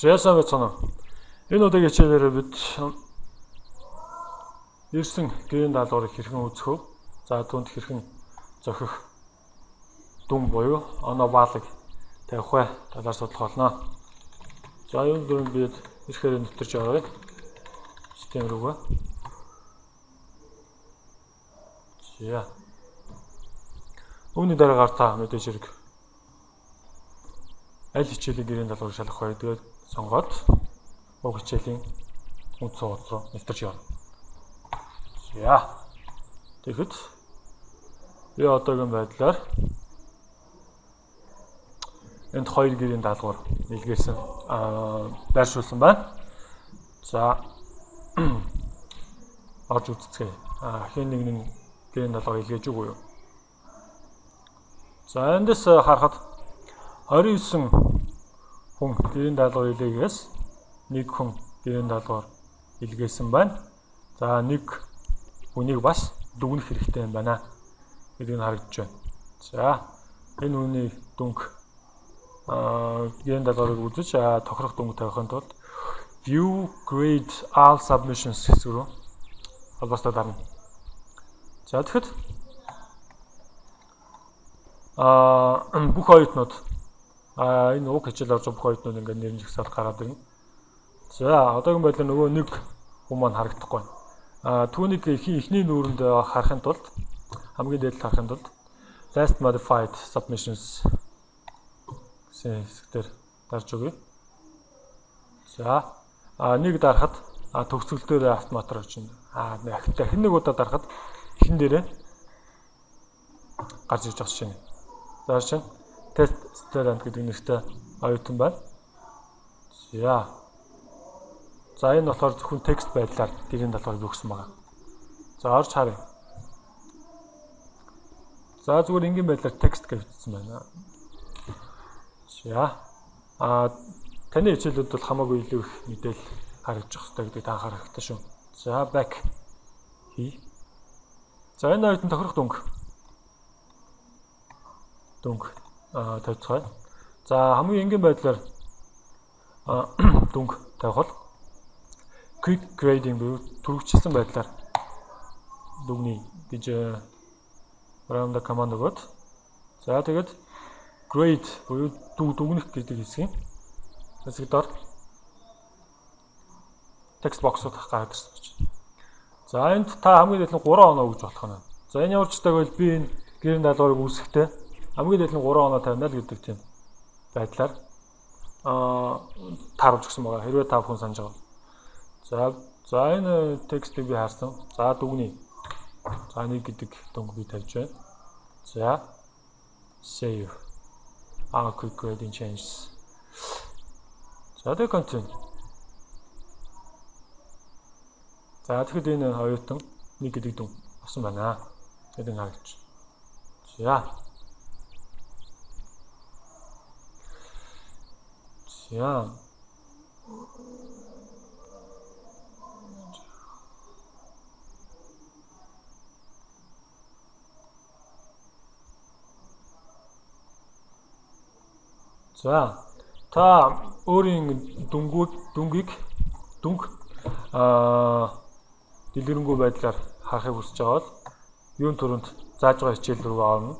Яасан байцгаана уу? Энэ удаагийн хичээлээр бид ирсэн гэрийн даалгаврыг хэрхэн үзэх вэ? За түүнд хэрхэн зохих дүн буюу онобаалыг тавих вэ? Талаар судлах болно. За энэ дүн бид ирэхээр нэвтэрч яваа. Систем рүүгээ. За. Үүний дараагаар та мэдээж хэрэг аль хичээлийн гэрийн даалгаврыг шалгах вэ? Тэгээд сонгоод уг хичээлийн үнд сууц руу нэвтэрч явна. За. Тэгэхэд би одоогийн байдлаар энд хоёр гэрийн даалгавар илгээсэн байршуулсан байна. За. Орж үзцгээе. Хэн нэгний гэрийн даалгавар илгээж үгүй юу? За эндээс харахад 29 хүн гэрийн даалгавар илгээгээс нэг хүн гэрийн даалгавар илгээсэн байна. За нэг хүнийг бас дүгнэх хэрэгтэй юм байна гэдгийг харагдаж байна. За энэ хүний дүнг гэрийн даалгаврыг үзэж тохирох дүнг тавихын тулд view grade all submissions хэсэг рүү холбоостой дарна. За тэгэхэд бүх оюутнууд энэ уг хичээл орж бүх оюутнууд ингээд нэрнж ихсаад гараад ирнэ. За одоогийн байдлаар нөгөө нэг хүн маань харагдахгүй байна. Түүнийг эхний нүүрэнд харахын тулд хамгийн дээд харахын тулд last modified submissions гэсэн хэсгээр дарж өгье. За нэг дарахад төгсгөл дээр автоматар очино. Дахин нэг удаа дарахад ихэн дээрээ гарч ирж байгаа чинь. За чинь тест student гэдэг нэртэй оюутан байна. За энэ болохоор зөвхөн текст байдлаар гэрийн даалгаврыг өгсөн байна. За орж харъя. За зүгээр энгийн байдлаар текст гэж бичсэн байна. За таны хичээлүүд бол хамаагүй илүү их мэдээлэл харагдаж байгаа хэрэгтэй гэдгийг та анхаарах хэрэгтэй шүү. За back хий. За энэ оюутан тохирох дүнг тавьцгаая. За хамгийн энгийн байдлаар дүнг тавих бол quick grading буюу түргэгчилсэн байдлаар дүгний гэж random command өгөөд за тэгээд grade буюу дүгнэх гэдэг хэсгийг дор text box-ууд гараад ирсэн гэж. За энд та хамгийн дээд нь 3 оноо өгж болох нь. За энэ ямар ч таг бол би энэ гэрийн даалгаврыг үүсгэхдээ хамгийн дээд нь 3 оноо тавина л гэдэг тийм байдлаар тааруулж өгсөн байгаа. Хэрвээ та бүхэн санаж байгаа. За энэ текстийг би харсан. За дүгний. За нэг гэдэг дүнг би тавьж байна. За save. Quick grading changes. За тэгээд continue. За тэгэхэд энэ оюутан нэг гэдэг дүн авсан байна. Гэдэг нь харагдаж. За. За та өөрийн дүнгийг дэлгэрэнгүй байдлаар харахыг хүсэж байгаа бол юун түрүүнд зааж байгаа хичээл рүү орно.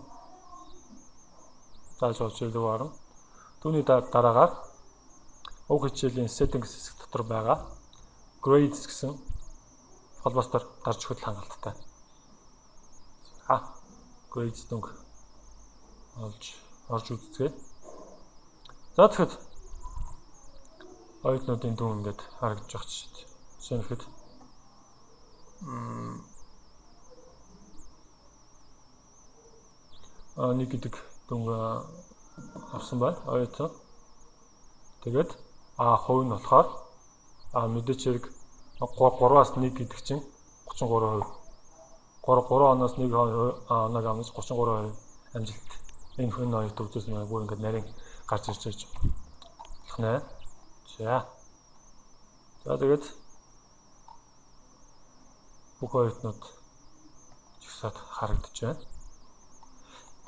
Түүний дараагаар уг хичээлийн settings хэсэг дотор байгаа grades гэсэн холбоостоор гарч ирэх хангалттай. Grades дүнг орж үзье. За тэгэхэд оюутнуудын дүн ингээд харагдаж байгаа ч шүү дээ. Жишээлбэл нэг гэдэг дүнг авсан байна оюутан. Тэгээд хувь нь болохоор мэдээч хэрэг 3-аас 1 гэдэг чинь 33%. 3 оноос 1 оног авнаас 33% амжилт. Энэ хүн оюутан үзүүлсэн байна. Бүр ингээд нарийн гарч ирж байна. За тэгээд бүх оюутнууд жигсаад харагдаж байна.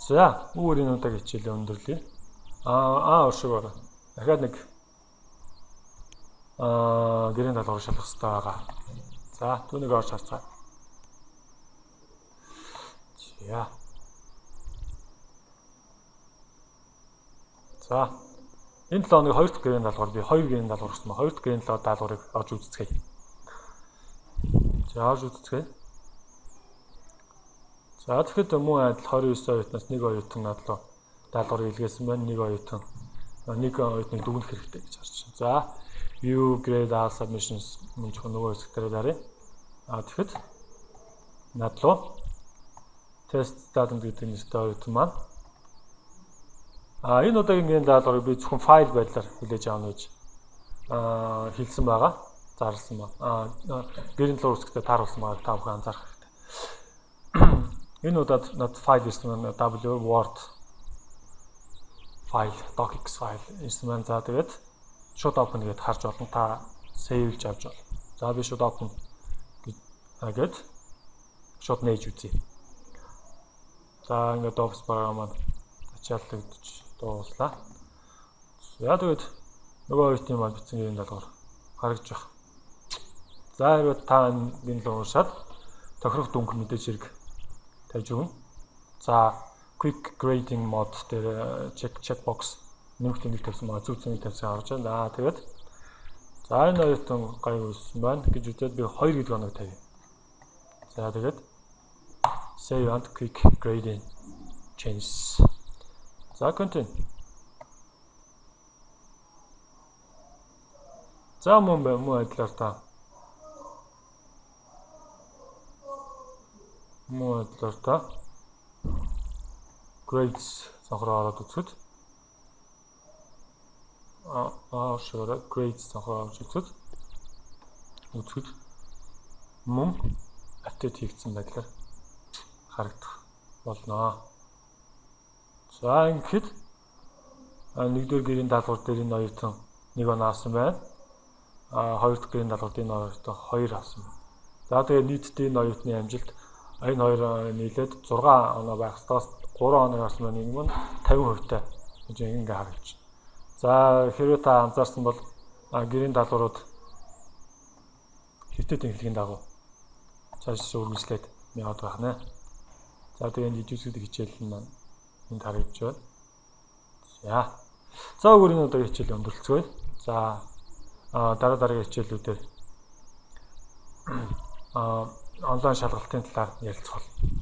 За өөрийн удаагийн хичээлээ өндөрлөе. Оршиг ороо. Дахиад нэг гэрийн даалгавар шалгах хэрэгтэй байгаа. За түүнийг орж харцгаа. За. За. Энэ 7 хоног 2 дахь гэрийн даалгавар би 2 гэрийн даалгавар гэсэн маа 2 дахь гэрийн даалгаврыг орж үзцгээе. За орж үзцгээе. За тэгэхэд мөн адил 29 оюутнаас 1 оюутан надлаа даалгавар илгээсэн байна. 1 оюутан 1 оюутныг дүгнэх хэрэгтэй гэж харж байна. За view grade all submissions мөн ч нөгөө хэсэг дээр даръя. Тэгэхэд надлаа тест датанд гэдэг нэртэй оюутан маань энэ удаагийн гэрийн даалгаврыг би зөвхөн файл байдлаар хүлээж авна гэж хэлсэн байгаа. Зарласан ба. Гэрийн талаар үсгтээ тааруулсан байгааг та бүхэн анзаарах хэрэгтэй. Энэ удаад над файл ирсэн байна. W Word файл, docx файл ирсэн байна. За тэгээд шууд open гэдээ харж болно. Та save-лж авч болно. За би шууд open гэд шууд нээж үзье. За ингээд Office програм маань ачааллагдаж дууслаа. За тэгээд нөгөө оюутны маань бичсэн гэрийн даалгавар харагдж байна. За хэрвээ та энэ л уушаад тохирох дүнг мэдээж хэрэг тавьж өгнө. За quick grading mode дээр checkbox нэмэх тэмдэг тавьсан байгаа, зөв зүйн тавьсан харж байна. Тэгээд за энэ оюутан гоё үлсэн байна гэж үзээд би 2 гэдэг оног тавья. За тэгээд save and quick grading changes. За continue. За мөн адилаар та grades сонхороо ороод үзэхэд grades сонхороо орж үзэхэд мөн апдейт хийгдсэн байдлаар харагдах болно. За ингээд нэгдүгээр гэрийн даалгавар дээр энэ оюутан 1 оноо авсан байна. Хоёр дахь гэрийн даалгавар дээр энэ оюутан 2 авсан байна. За тэгээд нийтдээ энэ оюутны амжилт энэ хоёр нийлээд 6 оноо байх ёстоос 3 оноо авсан байна. Энэ нь 50% таа гэж ингээ харагдаж байна. За хэрвээ та анзаарсан бол гэрийн даалгаврууд хятад техникийн дагуу цааш үргэлжлээд яваад байх нэ. За тэгээд идэвхтэй хичээл нь энд харагдж байна. За өөрийн удаагийн хичээл өндөрлцгөөе. За дараагийн хичээлүүдээр онлайн шалгалтын талаар ярилцах болно.